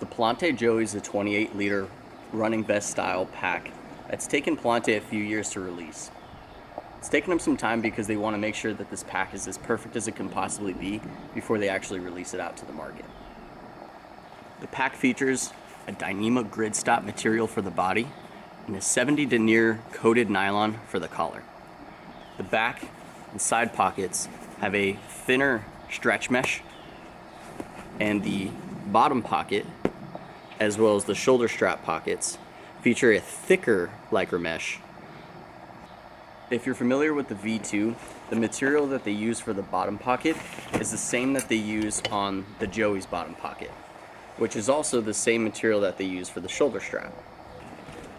The Palante Joey is a 28-liter running vest style pack that's taken Palante a few years to release. It's taken them some time because they want to make sure that this pack is as perfect as it can possibly be before they actually release it out to the market. The pack features a Dyneema grid stop material for the body and a 70 denier coated nylon for the collar. The back and side pockets have a thinner stretch mesh, and the bottom pocket, as well as the shoulder strap pockets, feature a thicker lycra mesh. If you're familiar with the V2, the material that they use for the bottom pocket is the same that they use on the Joey's bottom pocket, which is also the same material that they use for the shoulder strap.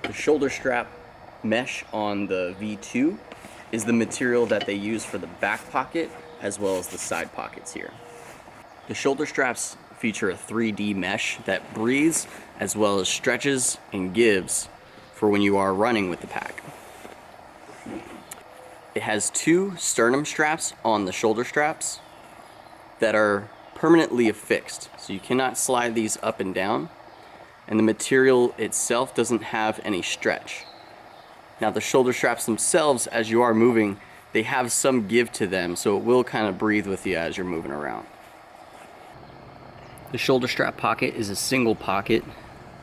The shoulder strap mesh on the V2 is the material that they use for the back pocket as well as the side pockets here. The shoulder straps feature a 3D mesh that breathes as well as stretches and gives for when you are running with the pack. It has two sternum straps on the shoulder straps that are permanently affixed, so you cannot slide these up and down, and the material itself doesn't have any stretch. Now the shoulder straps themselves, as you are moving, they have some give to them, so it will kind of breathe with you as you're moving around. The shoulder strap pocket is a single pocket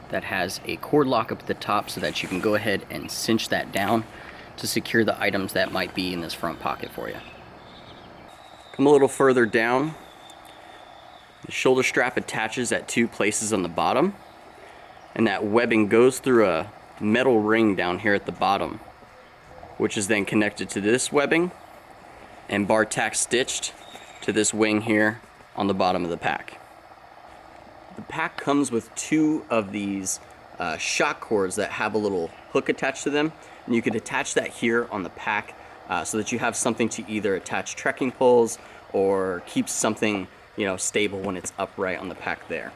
that has a cord lock up at the top so that you can go ahead and cinch that down to secure the items that might be in this front pocket for you. Come a little further down. The shoulder strap attaches at two places on the bottom, and that webbing goes through a metal ring down here at the bottom, which is then connected to this webbing and bar tack stitched to this wing here on the bottom of the pack. The pack comes with two of these shock cords that have a little hook attached to them, and you could attach that here on the pack so that you have something to either attach trekking poles or keep something stable when it's upright on the pack there.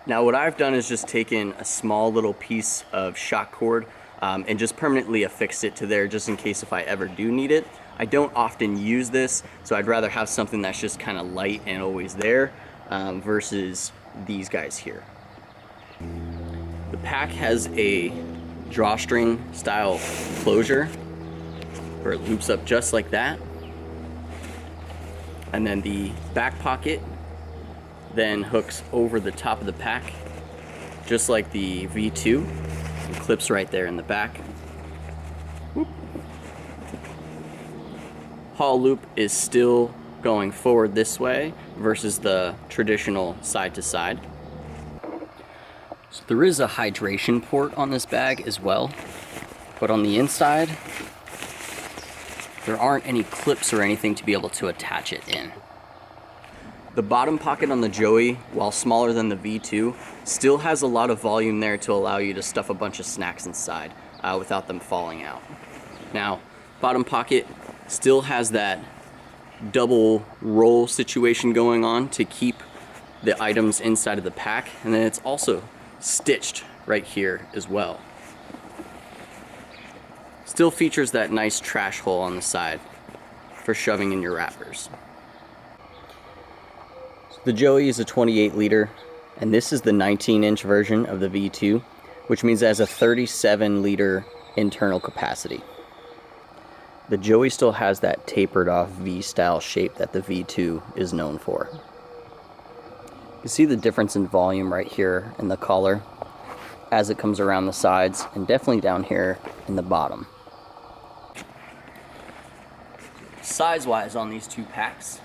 Now what I've done is just taken a small little piece of shock cord and just permanently affixed it to there just in case if I ever do need it. I don't often use this, so I'd rather have something that's just kind of light and always there versus these guys here. The pack has a drawstring style closure where it loops up just like that, and then the back pocket then hooks over the top of the pack just like the V2 and clips right there in the back. Whoop. Haul loop is still going forward this way versus the traditional side to side. So there is a hydration port on this bag as well, but on the inside there aren't any clips or anything to be able to attach it in. The bottom pocket on the Joey, while smaller than the V2, still has a lot of volume there to allow you to stuff a bunch of snacks inside without them falling out. Now, bottom pocket still has that double roll situation going on to keep the items inside of the pack, and then it's also stitched right here as well. Still features that nice trash hole on the side for shoving in your wrappers. The Joey is a 28-liter, and this is the 19-inch version of the V2, which means it has a 37-liter internal capacity. The Joey still has that tapered off V-style shape that the V2 is known for. You can see the difference in volume right here in the collar as it comes around the sides, and definitely down here in the bottom. Size-wise on these two packs,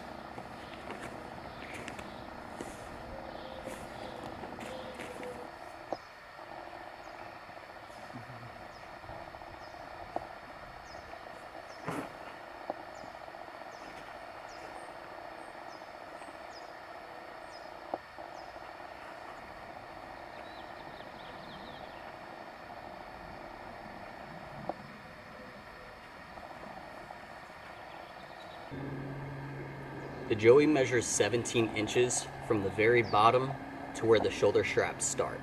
the Joey measures 17 inches from the very bottom to where the shoulder straps start.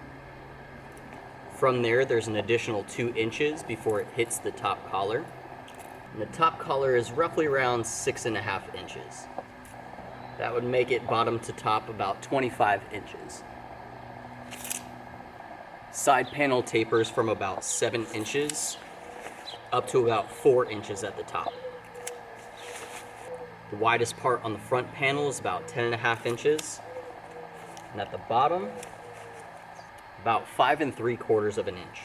From there, there's an additional 2 inches before it hits the top collar. And the top collar is roughly around 6.5 inches. That would make it bottom to top about 25 inches. Side panel tapers from about 7 inches up to about 4 inches at the top. The widest part on the front panel is about 10.5 inches. And at the bottom, about 5 3/4 of an inch.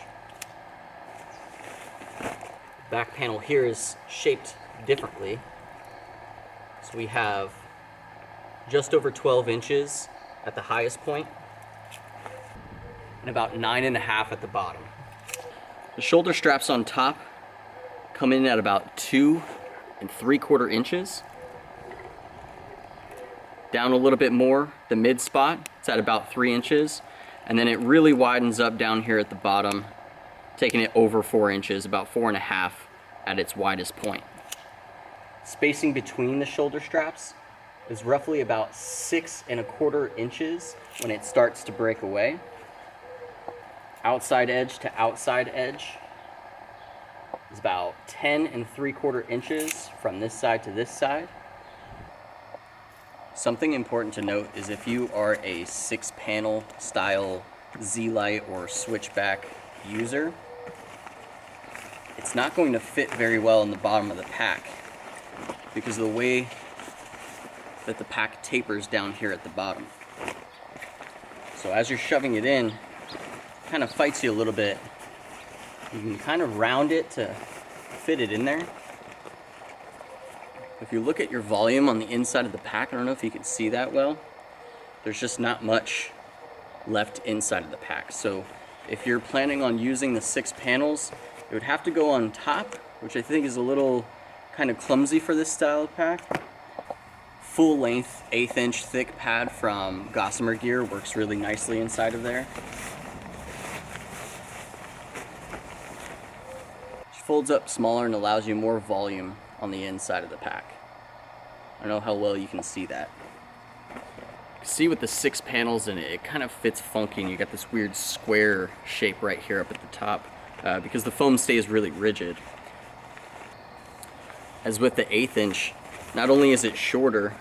The back panel here is shaped differently. So we have just over 12 inches at the highest point and about 9.5 at the bottom. The shoulder straps on top come in at about 2 3/4 inches. Down a little bit more, the mid spot, it's at about 3 inches. And then it really widens up down here at the bottom, taking it over 4 inches, about 4.5 at its widest point. Spacing between the shoulder straps is roughly about 6 1/4 inches when it starts to break away. Outside edge to outside edge is about 10 3/4 inches from this side to this side. Something important to note is if you are a 6-panel style Z-Lite or switchback user, it's not going to fit very well in the bottom of the pack because of the way that the pack tapers down here at the bottom. So as you're shoving it in, it kind of fights you a little bit. You can kind of round it to fit it in there. If you look at your volume on the inside of the pack, I don't know if you can see that well, there's just not much left inside of the pack. So if you're planning on using the 6 panels, it would have to go on top, which I think is a little kind of clumsy for this style of pack. Full length 1/8 inch thick pad from Gossamer Gear works really nicely inside of there. It folds up smaller and allows you more volume on the inside of the pack. I don't know how well you can see that. You can see with the 6 panels in it, it kind of fits funky and you got this weird square shape right here up at the top because the foam stays really rigid. As with the 1/8 inch, not only is it shorter,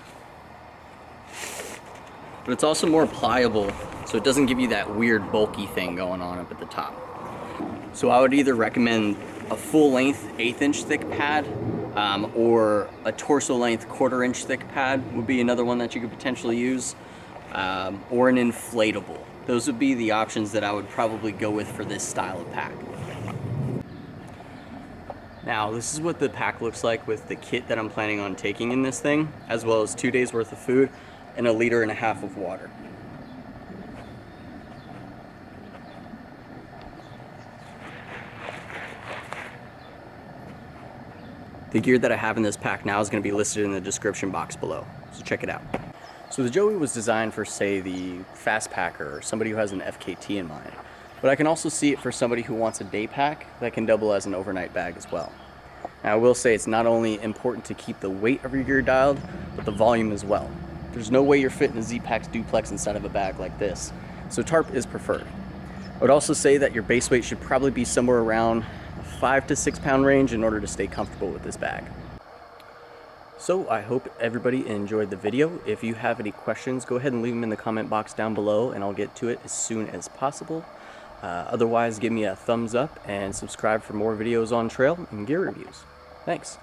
but it's also more pliable, so it doesn't give you that weird bulky thing going on up at the top. So I would either recommend a full length 1/8 inch thick pad or a torso length 1/4 inch thick pad would be another one that you could potentially use, or an inflatable. Those would be the options that I would probably go with for this style of pack. Now this is what the pack looks like with the kit that I'm planning on taking in this thing, as well as 2 days worth of food and 1.5 liters of water. The gear that I have in this pack now is going to be listed in the description box below, so check it out. So the Joey was designed for, say, the fast packer or somebody who has an FKT in mind, but I can also see it for somebody who wants a day pack that can double as an overnight bag as well. Now I will say it's not only important to keep the weight of your gear dialed, but the volume as well. There's no way you're fitting a Z-Pack's duplex inside of a bag like this, so tarp is preferred. I would also say that your base weight should probably be somewhere around 5 to 6 pound range in order to stay comfortable with this bag. So I hope everybody enjoyed the video. If you have any questions, go ahead and leave them in the comment box down below and I'll get to it as soon as possible. Otherwise, give me a thumbs up and subscribe for more videos on trail and gear reviews. Thanks.